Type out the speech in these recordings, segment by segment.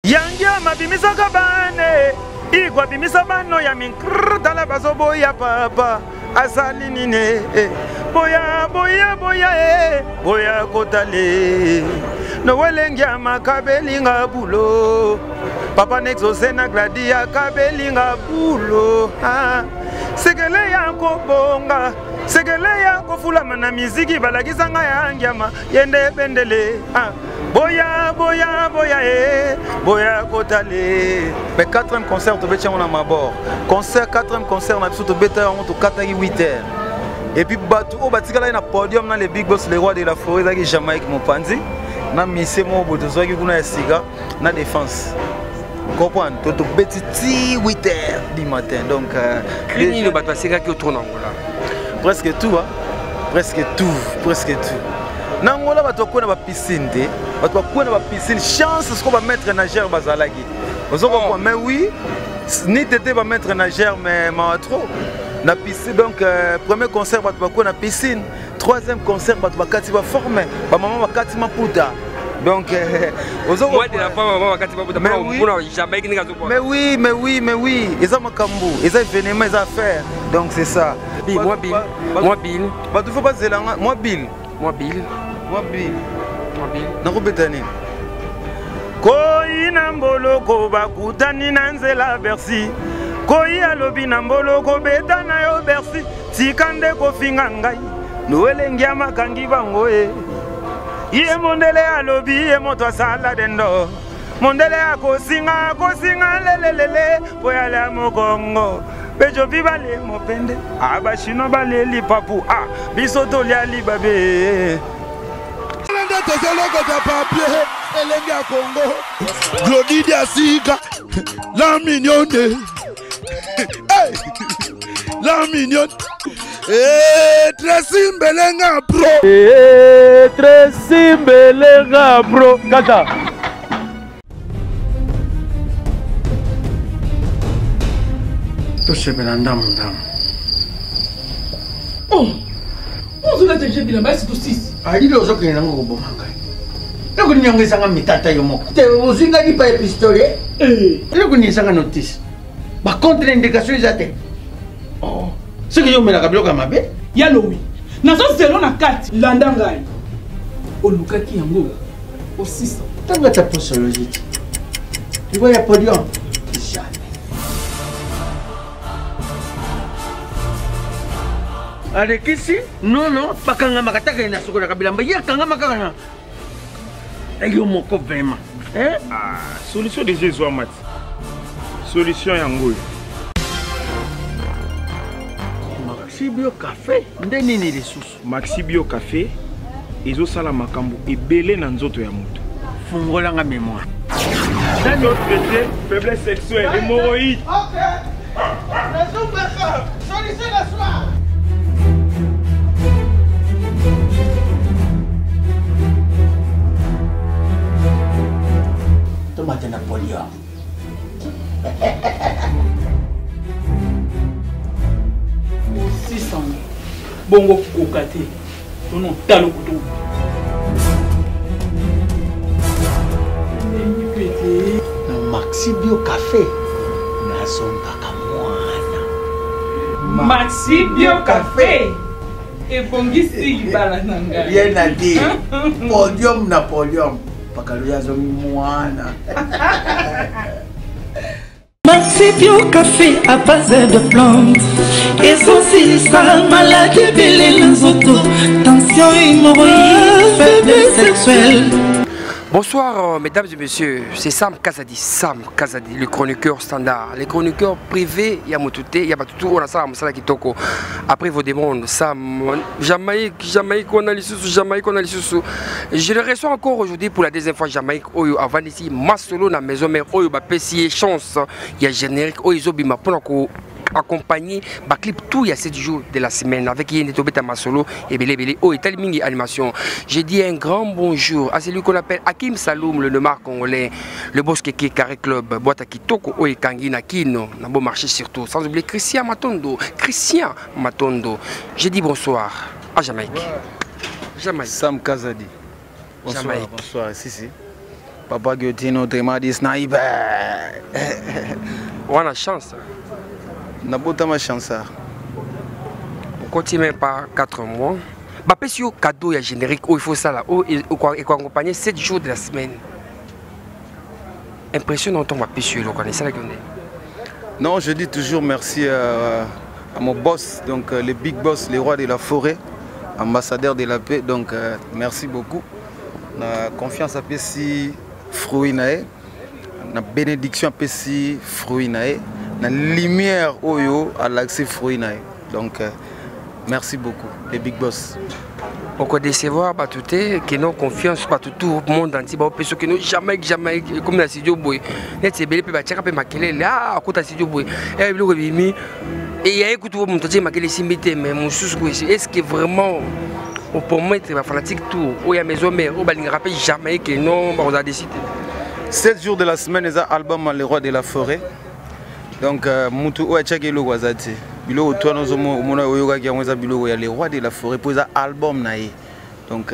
Yangia mabimisa kabane igwa bimisa bano ya minkr tala bazobo ya papa asali nine boya boya boya boya kotale no welengia makabelinga bulo papa nexose na gladia kabelinga bulo segele ya kobonga segele ya kofulama na miziki balakisanga ya ngiama yende bendele boya boya boya boya kotale. Mais 4e concert to betia on a mabord concert 4e concert na biso to beta on to 4h-8h et puis batu o batikala na podium na les big boss les rois de la forêt za ki Jamaïque Mopanzi na mise mo boto zo ki kuna ya siga na défense comprendre to betiti 8h du matin donc Krini le bato siga ki autour Angola presque tout presque tout Nangola bato ko na ba piscine te bato ko na ba piscine chance ce qu'on va mettre nageur bazalaki mais oui ni tété va mettre nageur mais ma trop na piscine donc premier concert bato ko na piscine 3e concert bato bakati ba formé ba maman bakati maputa donc moi de la femme maman bakati maputa mais oui eza makambu eza événement eza affaire donc c'est ça moi Bill bato faut pas zelanga moi Bill nakubetani koi na mboloko bakutani na nzela Bercy koi alobi na mboloko beta na yo Bercy tika nde kofinga ngai noelengia makangi bango ye mondele alobi ye moto asala dendo mondele akosinga lelelele po yale mokongo bejo vivale mopende abashino baleli papu biso tolia libabe papier elenge ya Congo Glodide Asika la mignonne la mignonne Tracy Mbelenga bro Tracy Mbelenga bro kaka to sebela ndamu on a déjà vu la base de 6 ali lozo kena ngo bomanga loko nyongeza nga mitata yo moko te uzinga ni pa pistolet loko nyesanga notice ba contre indication ezate ce que yo mela kabloka mabe yalo wi nazo zelo na kati landa ngai olukaki yango au 600 tanga ta posologie tu vois ya podium avec ici non bakanga makataka na soko na kabilamba ya kanga makanga ayo moko vraiment solution de Jésus mat solution yango Maxi Bio Café ndeni ni lisusu Maxi Bio Café ezo sala makambo ebele na nzoto ya moto fungolanga mémoire dans notre traité faiblesse sexuelle hémorroïde solution la soir. Tomate Napoléon. au 600 bongo kokate tono talo kutu Maxi Bio Café nasombaka mwana Maxi Bio Café ebongisi libala na ngai bien à dire podium Napoléon pakaluya zo mwana Maxi Bio Café à base de plantes essentiel maladie belle nzoto tension hémorroïde faiblesse sexuelle. Bonsoir mesdames et messieurs, c'est Sam Kazadi, le chroniqueur standard, les chroniqueurs privés, il y a Motute, il y a Batutu, on a ça, Moussala Kitoko. Après vos demandes, Sam, Jamaïque, on a l'issue. Je le reçois encore aujourd'hui pour la deuxième fois Jamaïque, Oyo, avant ici, Masolo, na maison mère, Oyo, Bapessi, chance, il y a générique, Oyo, Zobima, pour accompagné bah clip tout il y a 7 jours de la semaine avec Yéné Tobeta Masolo et Belé oh et Talimingi animation. J'ai dit un grand bonjour à celui qu'on appelle Hakim Saloum, le nommard congolais, le boss Keke Carré Club, boîte à Kitoko, oh et Kangi Nakino, n'a beau marché surtout, sans oublier Christian Matondo. J'ai dit bonsoir à Jamaïque. Sam Kazadi. Bonsoir, bonsoir, si. Papa Guillotine, autrement dit sniper. On a la chance. On a beaucoup de chance. On continue même pas 4 mois. Bah, parce que cadeau il générique, il faut ça là, il faut accompagner 7 jours de la semaine. Impressionnant, on va pêcher, on connaît ça là. Non, je dis toujours merci à mon boss, donc le big boss, le roi de la forêt, ambassadeur de la paix. Donc merci beaucoup. La confiance à Pessi, fruit nae, la bénédiction à Pessi, fruit nae, la lumière oyo à l'accès fruit nae. Donc merci beaucoup, les big boss. On peut décevoir Batouté, qui n'ont confiance pas tout le monde entier, parce que nous jamais comme la studio boy. Net c'est belle peut checker maquiller là à côté studio boy. Et le rebimi et il y a écoute mon tati maquiller simité mais mon sous est-ce que vraiment pour moi c'est fanatique tout ou il y a maison mère ou balinga rappelle jamais que non on a décidé. 7 jours de la semaine les album Le Roi de la Forêt. Donc mutu o checker le wazati. Bilo toi nous mona oyoga ki amweza bilo ya Le Roi de la Forêt pour ça album nae. Donc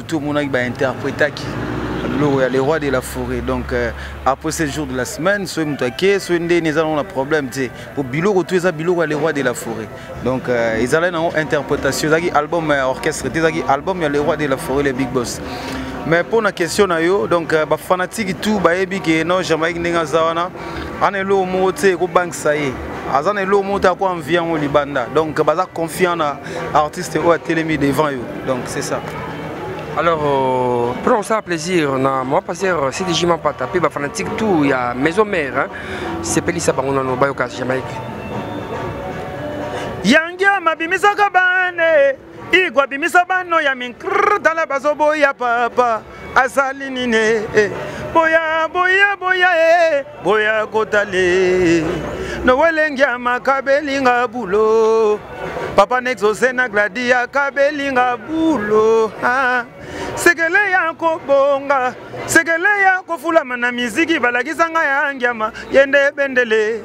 tout mona ki ba interpréter ki bilo ya Le Roi de la Forêt. Donc après 7 jours de la semaine soit mutake soit ndé les allons un problème tu pour bilo tout ça bilo ya Le Roi de la Forêt. Donc ils allaient dans interprétation ça qui album orchestre ça qui album ya Le Roi de la Forêt les big boss. Mais pour la question donc ba fanatique tout ba ebi que non Jamaïque ninga zawana anelo moté ko bank saye azanelo moté ko envian au libanda donc baza confiant na artiste ou à télémi devant eux donc c'est ça. Alors pour ça plaisir on a moi passer c'est des jimans pas taper ba fanatique tout il y a maison mère hein c'est pelisa bango no ba yo ka Jamaïque Yangia mabimisa kabane Igwa bimisa bano ya minkr dala bazobo ya papa azali nine boya boya boya boya kotale no welengia makabelinga bulo papa nexose na gladia kabelinga bulo sekele ya kobonga sekele ya kofulama na miziki balakisanga ya ngiama yende bendele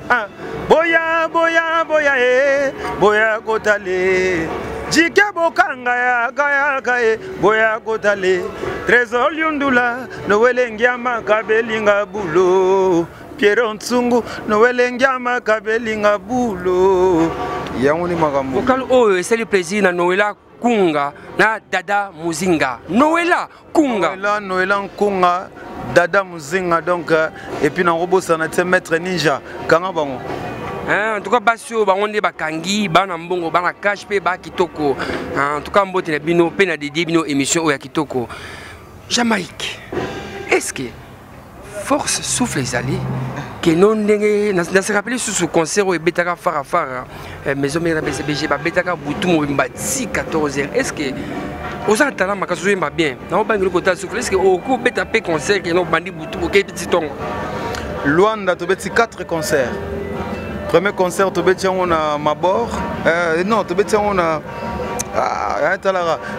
boya boya boya boya kotale Jike bokanga ya kaya kae boya kotale Trésor Lyundula no welengia makabelinga bulo Pierre Ntsungu no welengia makabelinga bulo Yangoni makambo vocal oyo c'est le plaisir na Noela Kunga na Dada Muzinga Noela Kunga Noela Kunga Dada Muzinga donc et puis na robot ça na maître ninja kanga bango. En tout cas, Basio, Baronde Bakangi, Banambongo, Banakash, Ba Kitoko. En tout cas, Mbote Bino, Pena de Bino, émission Oya Kitoko. Jamaïque. Est-ce que force souffle les allées que non n'a se rappelé sur ce concert où Betaka Farafara, Maison Mera BCBG, Betaka Boutou, Mbati 14h. Est-ce que aux Antana Makassou m'a bien. Non, pas le côté souffle. Est-ce que au coup Beta P concert que non Bandi Boutou, ok, petit ton. Luanda, tu bêtis 4 concerts. Premier concert, tu bêtis on a Mabor. Non, tu bêtis on a.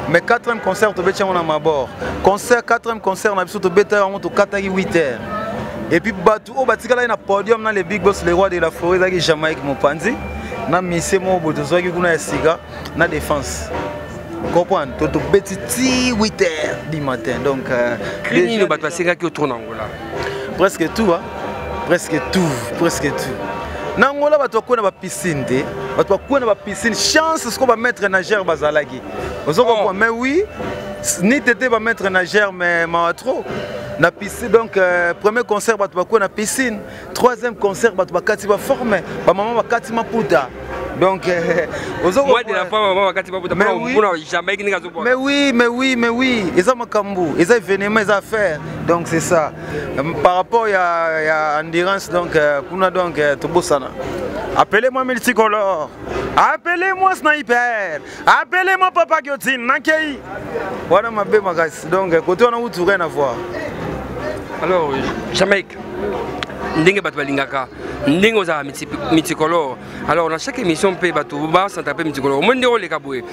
Mais 4e concert, tu bêtis on a Mabor. Concert, 4e concert, on a besoin de bêtis on a 8h. Et puis, au Batikala, il y a un podium dans les Big Boss, les rois de la forêt, qui Jamaïque, mon pandi. Na mise mo boto so ki kuna siga na défense. Comprendre, tu bêtis 8h du matin. Donc les le bato siga qui tourne en Angola. Presque tout hein. Presque tout. Na Angola bato ko na ba piscine te. Bato ko na ba piscine chance ce qu'on va mettre nageur bazalaki. Vous comprenez mais oui, ni tété va mettre nageur mais ma trop. Na piscine donc premier concert bato ko na piscine, 3e concert bato bakati ba formé, ba maman bakati maputa. Donc moi de la fois maman bakati maputa pour jamais ki ngazo. Mais oui, ils ont makambu, ils ont événement, ils ont affaire. Donc c'est ça. Par rapport à endurance donc kuna donc tobosana. Appelez-moi multicolore. Appelez-moi sniper. Appelez-moi Papa Guillotine, nakei. Voilà ma belle magasi. Donc côté on a où tout rien à voir. Alors, Jamaïque, ndenge bato balingaka, ndenge oza multicolore. Alors, dans chaque émission, on peut s'attraper multicolore. Moi, ndeko leka boye.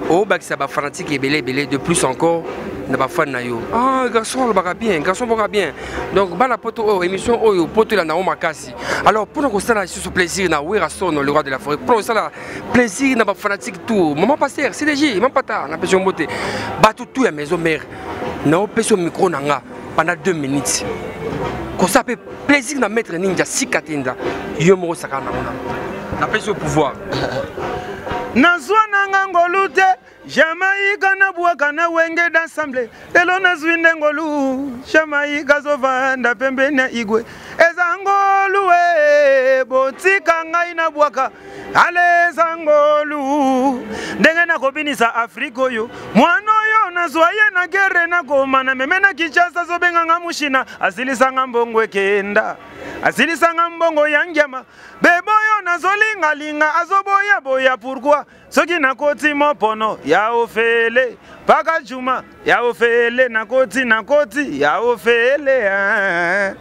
Oh, bakisa ba fanatique belé de plus encore na ba fan na yo. Ah, garçon baka bien. Donc, ba la poto émission oyo poto la na o makasi. Alors, pour nous ça ce plaisir na Wera Son le roi de la forêt. Pour ça la plaisir na ba fanatique tout. Maman pasteur, CDJ, maman pata, na pétion beauté. Ba tout ya maison mère. Na o pétion micro nanga. pendant 2 minutes. Comme ça, peut plaisir de mettre ninja si katenda. Yomo sakana on a pris au pouvoir. Nazwana ngangolute Jamaïka na bwaka na wenge d'assemblée. Lelo nazwinde ngolu Jamaïka zovanda pembeni igwe. Ezangolu botika ngai na bwaka. Ale zangolu ndenge na kobinisa Afrika yo. Mwana yo nazwaye na gere na goma na memena Kinshasa zobenga ngamushina asilisa ngambongo kenda. Asilisa ngambongo yangyama. Bebo yo nazolinga linga azoboya boya pourquoi soki nakoti mopono ya ofele paka juma ya ofele nakoti ya ofele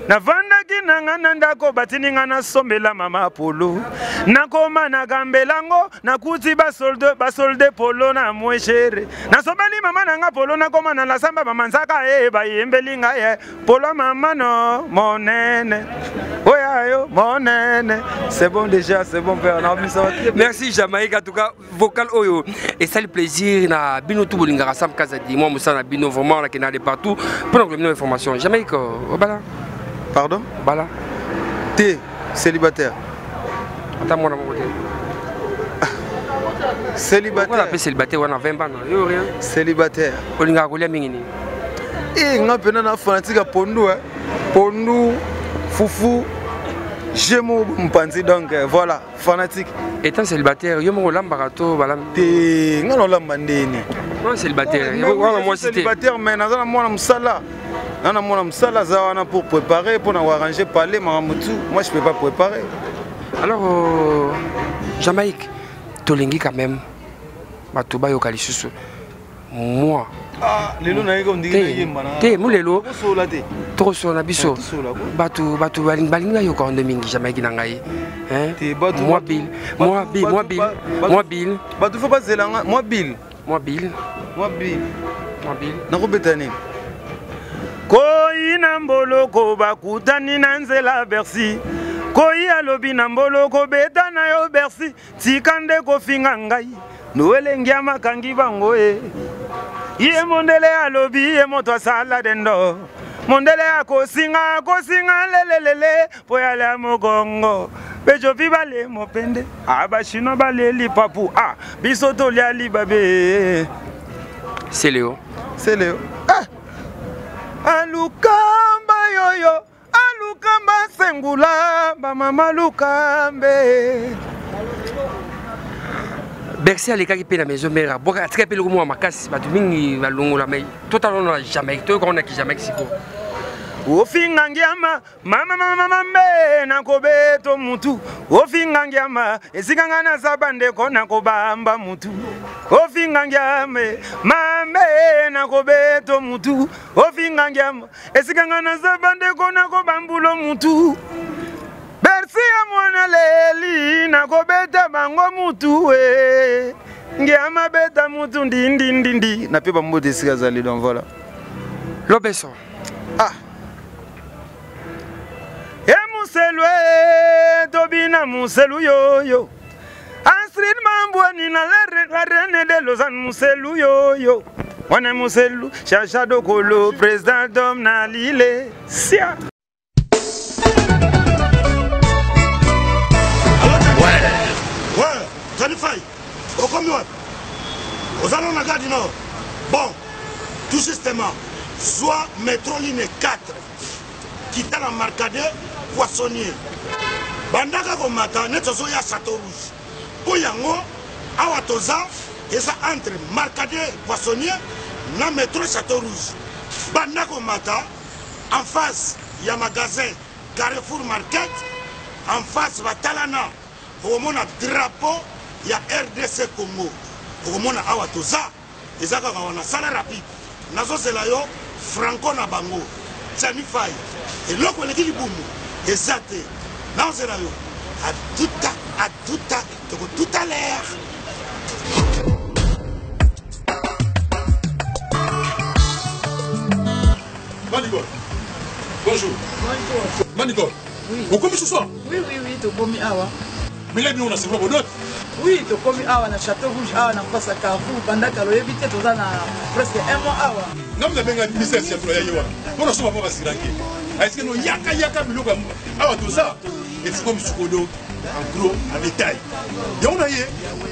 navandaki nanga na ndako batininga na sombela mama polo nakoma na gambelango nakuti basolde polo na mweshere nasobali mama nanga polo nakoma na lasamba mama nzaka bayembeli ngai polo mama no monene oyayo monene c'est bon déjà c'est bon père na misa. Merci Jamaïque en tout cas vocal oyo et ça le plaisir na bino tout bolingara sam kazadi moi musa na bino vraiment na kena de partout pour nous donner information Jamaïque bala. Pardon? Bala. T'es célibataire. Attends, moi, mon côté. Célibataire. On appelle célibataire, on a 20 ans. Yo, rien. Célibataire. On a un mingini. Et on a un fanatique à Pondou. Pondou, Foufou, Gémo, Mpanzi. Donc voilà, fanatique. Étant célibataire, yo, mon lambarato, balam. T'es. Non, lambandéni. Non, célibataire. Moi, célibataire, mais dans la moi, msala. Nana mona msala zawana pour préparer pour arranger parler maramutu moi je peux pas préparer. Alors Jamaïque tolingi quand même batuba yo kalisusu moi lelo na yiko ndinga yemba na te mulelo sola te to sola biso batu balinga yo ko mingi Jamaïque na ngai hein moi bill batu faut pas zelanga moi bill nakobeta nini Koi na mboloko bakutani na nzela Bercy Koi alobi na mboloko beta na yo Bercy tikande kofinga ngai noelengi makangi bango ye mondele alobi ye moto asala dendo mondele akosinga lelelele po yale mogongo bejo vibale mopende abashino baleli papu biso tolia libabe c'est Léo Alukamba yoyo, alukamba sengula, mama lukambe. Bercy aleka ki pe na maison mère, boka atika pe lokomo makasi, batu mingi balongola mais totalement na Jamaïque, to ko na ki Jamaïque siko. Ofinga ngiama, mama me na kobeto mutu. Ofinga ngiama, esikanga na zabande ko na kobamba mutu. Ofinga ngiame, mame na kobeto mutu. Ofinga ngiama, esikanga na zabande ko na kobambulo mutu. Bercy amwana leli na kobeta bango mutu ngiama beta mutu ndindi na pe bambo desika zali donc voilà. Lobeso. Muselu tobina muselu yo Astrid Mambwani na la reine de Lausanne muselu yo wana muselu Chacha Dokolo président d'homme na lile sia Ouais, Zanifai, au commun, aux allons la garde nord. Bon, tout justement, soit métro ligne 4, qui t'a la marcade poissonnier. Bandaka komata, netsozo ya Château Rouge. Pour yango, awatoza, et ça entre marcade poissonnier, na métro Château Rouge. Bandaka komata, en face, il y a magasin Carrefour Market, en face, Batalana. Pour mon drapeau, il y a RDC Congo. Pour mon awatoza, et ça on a salaire rapide. Nazo Zelayo, Franco Nabango, Zanifai, et l'autre on est qui boum, et Zate, Nazo Zelayo, à tout à l'heure. Manicole, bonjour. Bonjour. Manicole, oui. Vous commis ce soir? Oui, tu commis awa. Mais là, nous, on a c'est pas bon. Oui, tu comme awa na Château Rouge, awa na face à Carrefour, pendant que l'on évite tout ça presque un mois awa. Non, mais bien que ministère c'est toi yawa. Pour nous sommes pas siranké. Est-ce que nous yaka biloko awa tout ça? Et c'est comme Sukodo en gros en détail. Ya on a yé.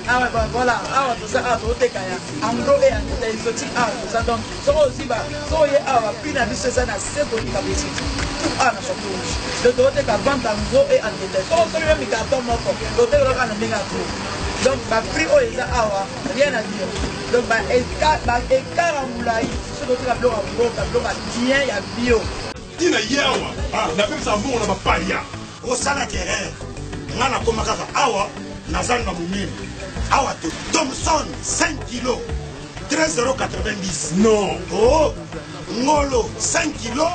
Ah ouais, voilà, awa tout ça awa tout kaya. En gros et en détail exotique awa tout ça donc so aussi ba so yé awa pina biso ça na c'est pour capacité. Tout awa na Château Rouge. Le doté ka vendre en gros et en détail. So so même carton moko. Doté ka na minga gros. Donc, le prix est rien à dire. Donc, et Karamboulaï, ce dont il a bloqué un bon tableau, il y a bio. Il y a yawa, la même ça bon, on a pas ya. Au salaire, on a comme awa, Nazan Mamoumine. Awa, Thomson, 5 kilos, 13,90 €. Non. Oh, Ngolo, 5 kilos,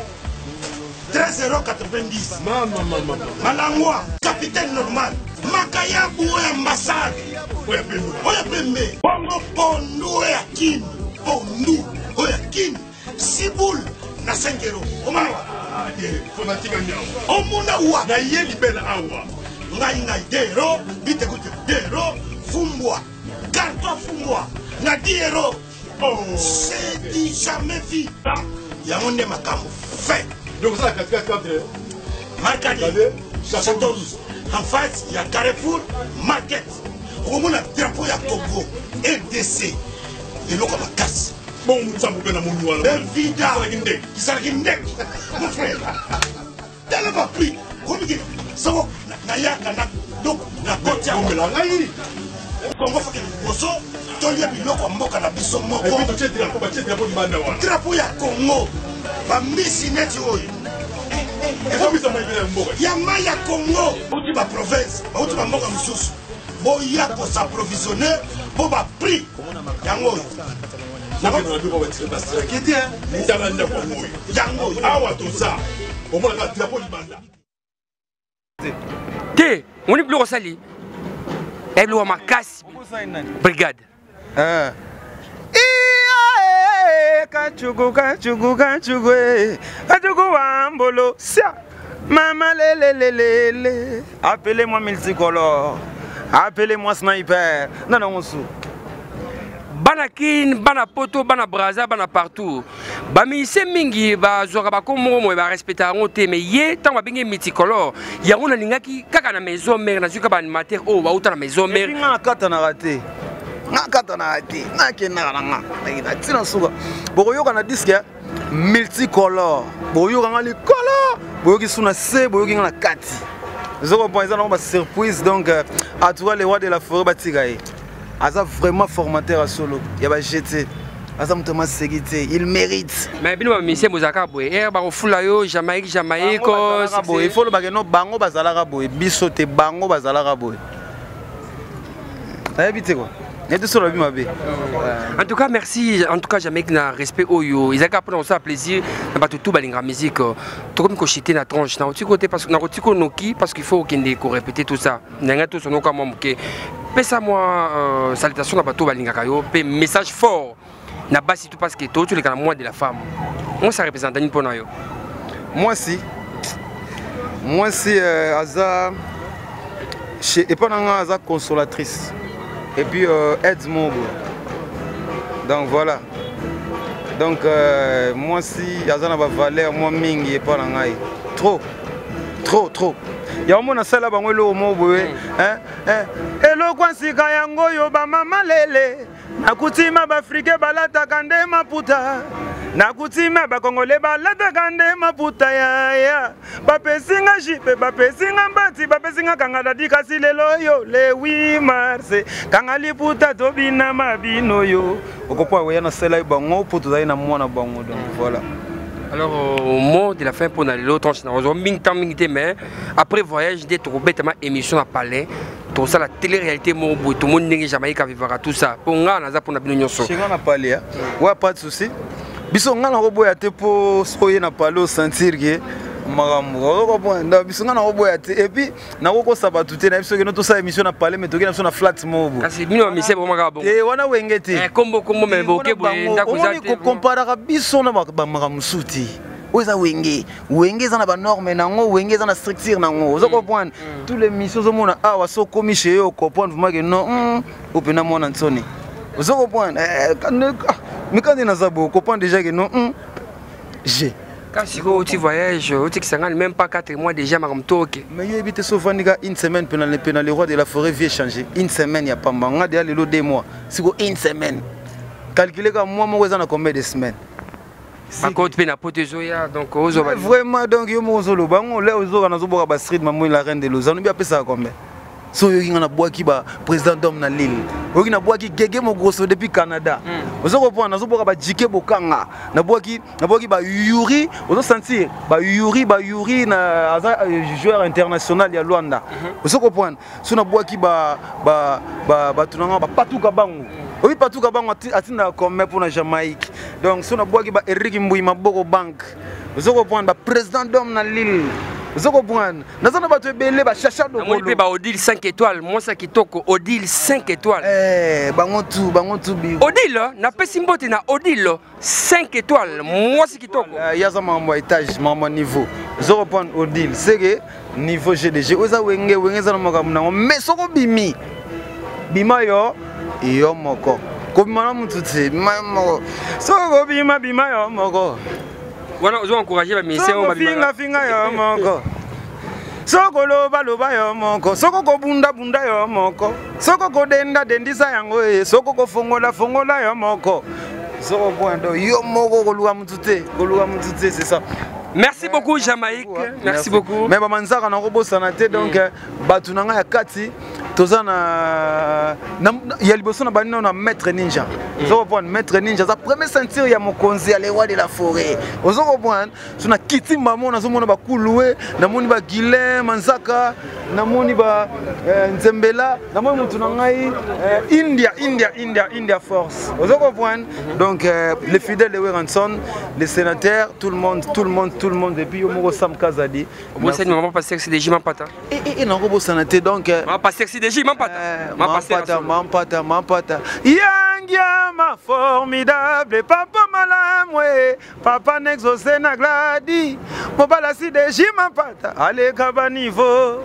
13,90 €. Maman. Malangwa, capitaine normal. Makaya boué ambassade. Oya pembe. Bongo pondu oya kin. Pondu oya kin. Siboul na 5 €. Omawa. Fonatika nyawa. Omuna wa. Na yeli bela awa. Ngai 2 €. Bite kuti 2 €. Fumbwa. Carton fumbwa. Na 10 €. Oh. C'est dit jamais vu. Yamonde makambo. Fait. Donc ça 4. Marcadi. Château Rouge. En face, il y a Carrefour Market. Au moins, le drapeau, il y a Congo, RDC. Et l'eau comme la casse. Bon, ça vous donne mon noir. Évidemment. Qui s'en guinde. Mon frère. Tellement pris. Comme il dit, ça va. Donc, la côte, il y a Congo, il y a Bosso. Il y a Biloko, Mboka, la Bisso, Moko. Et puis, tu as le drapeau du Bandawa. Drapeau, il y a Congo. Bambisi, net, Yama ya Congo, bouti ba province, bouti ba mboka mususu. Boya ko s'approvisionner, bo ba prix. Yango. Yango. Awa tout ça. Au moins la drapeau du Banda. Té, on est plus Rosali. Elle loue ma casse. Brigade. Kachugu Wambolo, sia, maman lele, appelez-moi multicolore, appelez-moi sniper, non, Banakin, Banapoto, Banabraza, Bana partout. Bami se mingi, ba zora ba komo, ba respecter on mais yé, tant ba bingi multicolore. Ya on a lingaki, kaka na maison mère, na zuka ba animateur, oh, ba outa na maison mère. Nga kata na raté. Boyoka na disque multicolore. Boyoka na li color. Boyoki suna C, boyoki na kati. Je comprends ça na surprise donc à toi les rois de la forêt batigaye. Asa vraiment formateur à solo. Ya ba jeté. Asa mutama sécurité, il mérite. Mais bino monsieur Mozaka boy, ba fula yo Jamaïque, il faut le bageno bango bazalaka boy, bisote bango bazalaka boy. Habité quoi. En tout cas, merci. En tout cas, jamais que respect au ils ont ça plaisir. N'a tout balinga musique. Tout comme cochiter la tranche. N'a autre côté parce que n'a autre côté parce qu'il faut qu'il répéter tout ça. N'a tout son comme moi. Pesa moi salutation n'a pas tout balinga kayo. Message fort. N'a pas si tout parce que tout les cas moi de la femme. Moi ça représente une pour nous. Moi si Aza et pendant Aza consolatrice. Et puis aide mon donc voilà. Donc moi si Azana va valeur moi mingi et pas langai. Trop. Ya mona sala bango lo mo boye elo kwansi kayango yo ba mama lele nakutima ba Afrique balata kande maputa nakutima ba Congolais balata kande maputa ya bapesinga jipe bapesinga mbati bapesinga kangala dikasi lelo yo le 8 mars kangali puta tobina mabino yo okopa we na sala bango puto za na mwana bango donc voilà. Alors au mot de la fin pour aller l'autre mais après voyage des trop bêtement émission à palais tout ça la télé-réalité mon bout tout le monde n'est jamais qu'à vivre tout ça pour nga na za pour na bino nyonso chez nga na palais ouais pas de souci biso nga na roboya te pour soyer na palais sentir que magambo ko biso nga na roboya te et puis na ko sabatu te na biso que notre émission na palais mais to que na flat mobo kasi bino mise vraiment ka bon et wana wengete kombo mais boke boye ndako za te ko compara biso na ba magamsuti oza wenge eza na ba norme nango wenge eza na structure nango ozo comprendre tous les missions omona awa so komi chez yo comprendre vraiment que non opena mona nsoni ozo comprendre mais quand on a ça on comprend déjà que non j'ai quand tu voyages tu sais même pas 4 mois déjà mais il évite souvent une semaine pendant le roi de la forêt vient changer une semaine il y a pas manga déjà les 2 mois c'est une semaine calculer comme moi on a combien de semaines par contre pena potezoya donc vraiment donc yo mozolo bango là ozo na zoboka ba street maman la reine de Lausanne bien apesa combien so yoki na boaki ba président d'homme na Lille yoki na boaki gege mo grosso depuis Canada ozo comprendre na zoboka ba jike bokanga na boaki ba Yuri ozo sentir ba Yuri na joueur international ya Luanda ozo comprendre so na boaki ba tunanga ba patuka bango oui patuka bango atinda comme pour na Jamaïque donc so na boaki ba Eric Mbui Maboko Bank ozo comprendre ba président d'homme na Lille. Vous comprenez? Nous avons cherché Odile 5 étoiles, moi ça qui toque Odile 5 étoiles. Odile, n'a pas simboté na Odile 5 étoiles, moi c'est qui toque. Il y a un étage, mon niveau. Vous comprenez Odile, c'est que niveau GDG. Vous avez mais ce que bimi, bima yo moko. Comme madame tout c'est, so bima yo moko. Voilà, on encourager la mission. Finga yo moko. Soko loba yo moko. Soko ko bunda yo moko. Soko ko dendisa yango soko ko fongola yo moko. Soko pondo yo moko ko luwa mutute, c'est ça. Merci beaucoup Jamaïque. Merci beaucoup. Mais bamanzaka na robosana te donc batunanga ya kati tozana ya liboso na banino na maître ninja. Ozo comprendre maître ninja za premier ceinture ya mokonzi ya roi de la forêt. Ozo comprendre suna kiti mamo na zomona ba kuluwe na moni ba Guilin Manzaka na moni ba Nzembela na moni mutu na ngai India force. Ozo comprendre donc les fidèles de Weranson, les sénateurs, tout le monde et puis au Sam Kazadi. Vous savez maman pas sexy des jimans pata. Et non robot santé donc maman pas sexy des jimans pata. Maman pata. Yangiama formidable papa malamwe papa nexosé na gladi mobala si des jimans pata. Allez kaba niveau.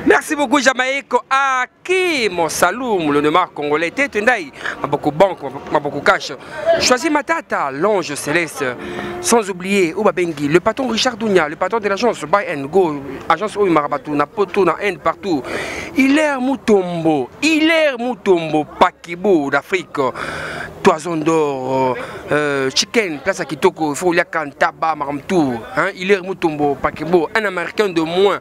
Merci beaucoup Jamaïque. Aki mon saloum le nommard congolais Tetendai m'a beaucoup banque m'a beaucoup cash. Choisis ma tata l'ange céleste. Sans oublier Obabengi, le patron Richard Dounia, le patron de l'agence Buy and Go, agence Oui Marabatou, na Poto, na Inde partout. Hilaire Mutombo, Pakibo d'Afrique, Toison d'or, Chicken, Place à Kitoko, il faut y aller Taba, Maramtou, Hilaire Mutombo, Pakibo, un Américain de moins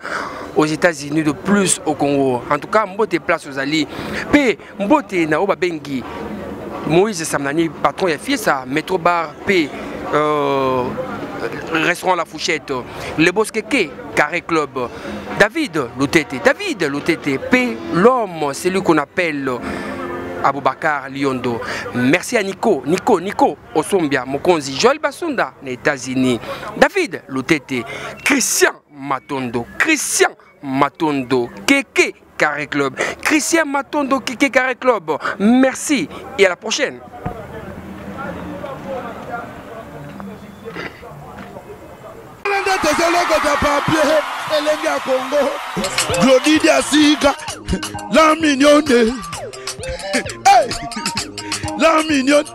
aux États-Unis, de plus au Congo. En tout cas, Mbote place aux alliés. P, Mbote na Obabengi, Moïse Samnani, patron et fils à Métro Bar, P. Restaurant La Fouchette, le Bosqueke, Carré Club, David Lotete, P, l'homme, c'est lui qu'on appelle Aboubakar Liondo. Merci à Nico Osombia, Mokonzi, Joël Basunda, les États-Unis, David Lotete, Christian Matondo, Keke, Carré Club, Christian Matondo, Keke, Carré Club. Merci et à la prochaine. Glody Diasika, la mignonne, la mignonne,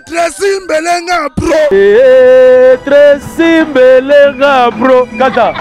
Tracy Mbelenga Pro, Tracy Mbelenga Pro, Kata.